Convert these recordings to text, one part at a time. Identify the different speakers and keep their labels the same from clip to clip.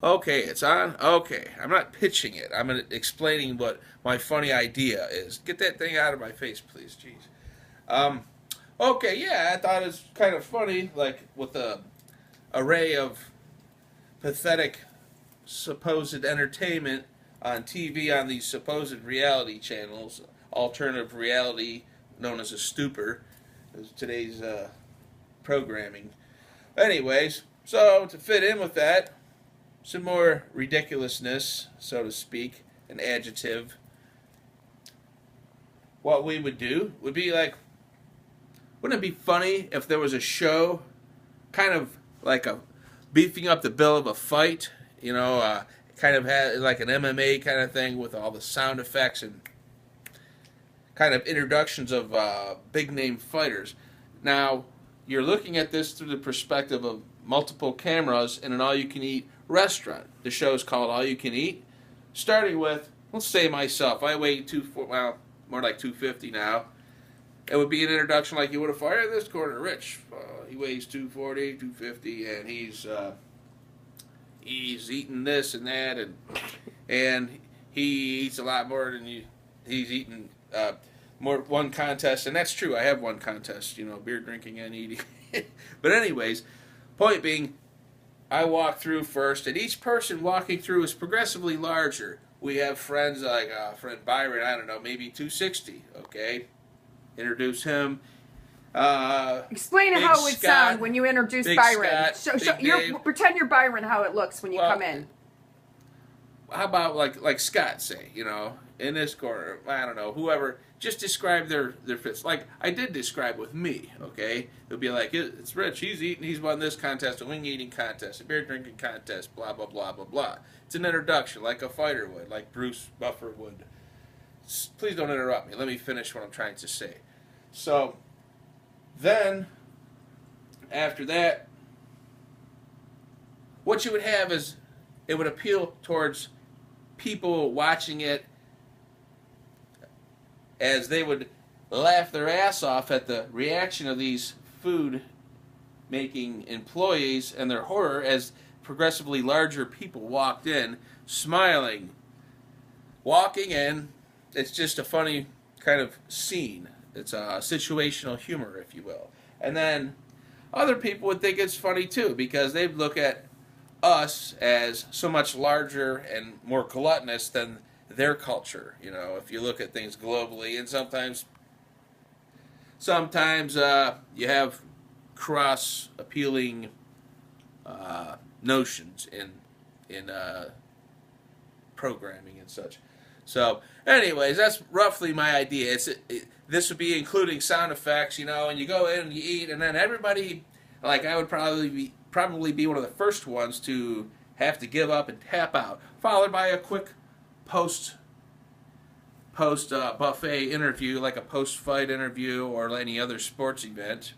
Speaker 1: Okay, it's on. Okay, I'm not pitching it. I'm explaining what my funny idea is. Get that thing out of my face, please. Jeez. Um. Okay, yeah, I thought it was kind of funny, like with the array of pathetic supposed entertainment on TV on these supposed reality channels, alternative reality known as a stupor, is today's programming. Anyways, so to fit in with that, some more ridiculousness, so to speak, an adjective. What we would do would be like, wouldn't it be funny if there was a show, kind of like a beefing up the bill of a fight, kind of had like an MMA kind of thing with all the sound effects and kind of introductions of big name fighters. Now, you're looking at this through the perspective of multiple cameras in an all you can eat restaurant. The show's called All You Can Eat. Starting with, let's say myself, I weigh more like 250 now. It would be an introduction like you would have fired this corner, Rich. He weighs 240, 250, and he's eating this and that, and he eats a lot more than you. He's eating more one contest, and that's true. I have one contest, beer drinking and eating. But anyways, point being, I walk through first, and each person walking through is progressively larger. We have friends like friend Byron, I don't know, maybe 260. Okay, introduce him.
Speaker 2: Explain how it would sound when you introduce
Speaker 1: Big
Speaker 2: Byron.
Speaker 1: Scott,
Speaker 2: Pretend you're Byron. How it looks when you come in.
Speaker 1: How about like Scott say, in this corner, I don't know, whoever, just describe their fits. Like I did describe with me, okay? It'll be like, it's Rich, he's won this contest, a wing eating contest, a beer drinking contest, blah, blah, blah, blah, blah. It's an introduction, like a fighter would, like Bruce Buffer would. Please don't interrupt me. Let me finish what I'm trying to say. So, then, after that, what you would have is, it would appeal towards people watching it as they would laugh their ass off at the reaction of these food making employees and their horror as progressively larger people walked in, smiling, walking in. It's just a funny kind of scene. It's a situational humor, if you will. And then other people would think it's funny too, because they'd look at us as so much larger and more gluttonous than their culture. If you look at things globally, and sometimes you have cross-appealing notions in programming and such. So, anyways, that's roughly my idea. This would be including sound effects, and you go in and you eat, and then everybody, like I would probably be one of the first ones to have to give up and tap out, followed by a quick post buffet interview, like a post fight interview or any other sports event,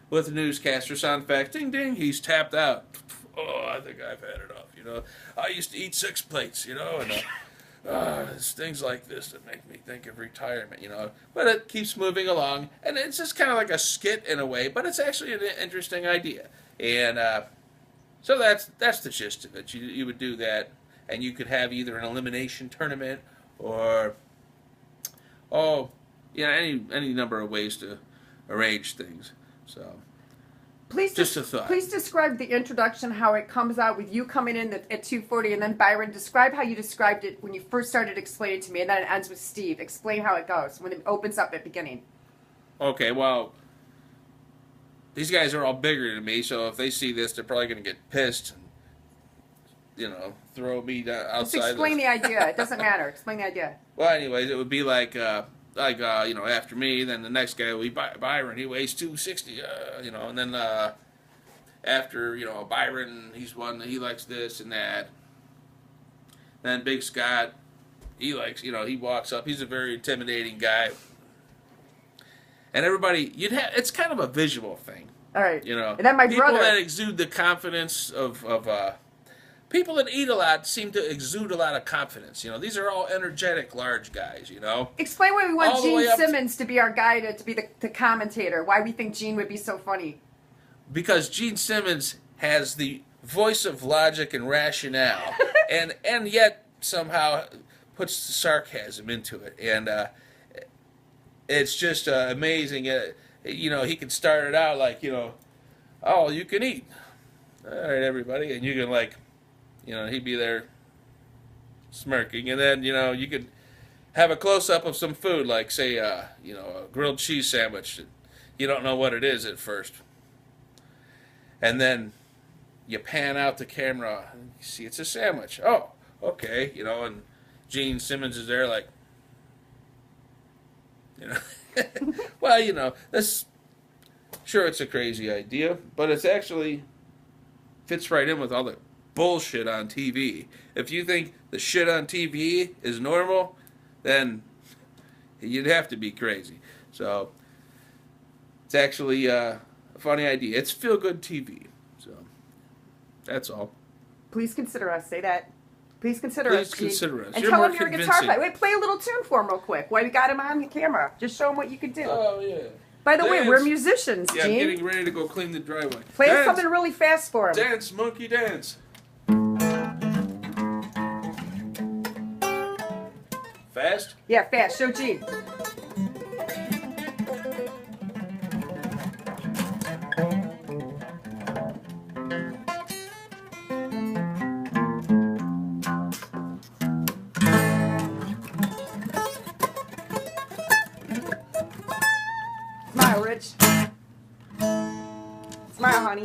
Speaker 1: with a newscaster sound effects. Ding ding, he's tapped out. Oh, I think I've had enough. I used to eat 6 plates, and it's things like this that make me think of retirement, But it keeps moving along, and it's just kind of like a skit in a way, but it's actually an interesting idea. And so that's the gist of it. You would do that, and you could have either an elimination tournament or, any number of ways to arrange things. So, just a thought.
Speaker 2: Please describe the introduction, how it comes out with you coming in at 240, and then Byron, describe how you described it when you first started explaining to me, and then it ends with Steve. Explain how it goes when it opens up at the beginning.
Speaker 1: Okay, well, these guys are all bigger than me, so if they see this, they're probably going to get pissed and, throw me down outside.
Speaker 2: Just explain the idea. It doesn't matter. Explain the idea.
Speaker 1: Well, anyways, it would be like after me, then the next guy will be Byron. He weighs 260, and then after, Byron, he likes this and that. Then Big Scott, he walks up. He's a very intimidating guy. And everybody, it's kind of a visual thing.
Speaker 2: All right. And then my
Speaker 1: people
Speaker 2: brother.
Speaker 1: that exude the confidence of people that eat a lot seem to exude a lot of confidence. These are all energetic, large guys.
Speaker 2: Explain why we want Gene Simmons to be our guy, to be the commentator. Why we think Gene would be so funny.
Speaker 1: Because Gene Simmons has the voice of logic and rationale, and yet somehow puts sarcasm into it, and it's just amazing. You know, he can start it out like, you know, oh, you can eat. All right, everybody, and you can like, you know, he'd be there smirking, and then, you know, you could have a close-up of some food, like, say, you know, a grilled cheese sandwich. You don't know what it is at first. And then you pan out the camera, and you see it's a sandwich. Oh, okay, you know, and Gene Simmons is there like, you know. Well, you know, that's, sure, it's a crazy idea, but it's actually fits right in with all the bullshit on TV. If you think the shit on TV is normal, then you'd have to be crazy. So it's actually a funny idea. It's feel-good TV. So that's all.
Speaker 2: Please consider us. Say that. Please consider
Speaker 1: Please
Speaker 2: us. Gene.
Speaker 1: consider us.
Speaker 2: And
Speaker 1: You're
Speaker 2: tell
Speaker 1: more
Speaker 2: him you're a guitar
Speaker 1: convincing.
Speaker 2: player. Wait, play a little tune for him real quick. While you got him on the camera, just show him what you can do.
Speaker 1: Oh, yeah.
Speaker 2: By the way, we're
Speaker 1: Dance.
Speaker 2: musicians,
Speaker 1: Yeah, I'm
Speaker 2: Gene.
Speaker 1: getting ready to go clean the driveway.
Speaker 2: Play us
Speaker 1: Dance.
Speaker 2: something really fast for him.
Speaker 1: Dance, monkey, dance. Fast?
Speaker 2: Yeah, fast. Show Gene. Smile, Rich. Smile, honey.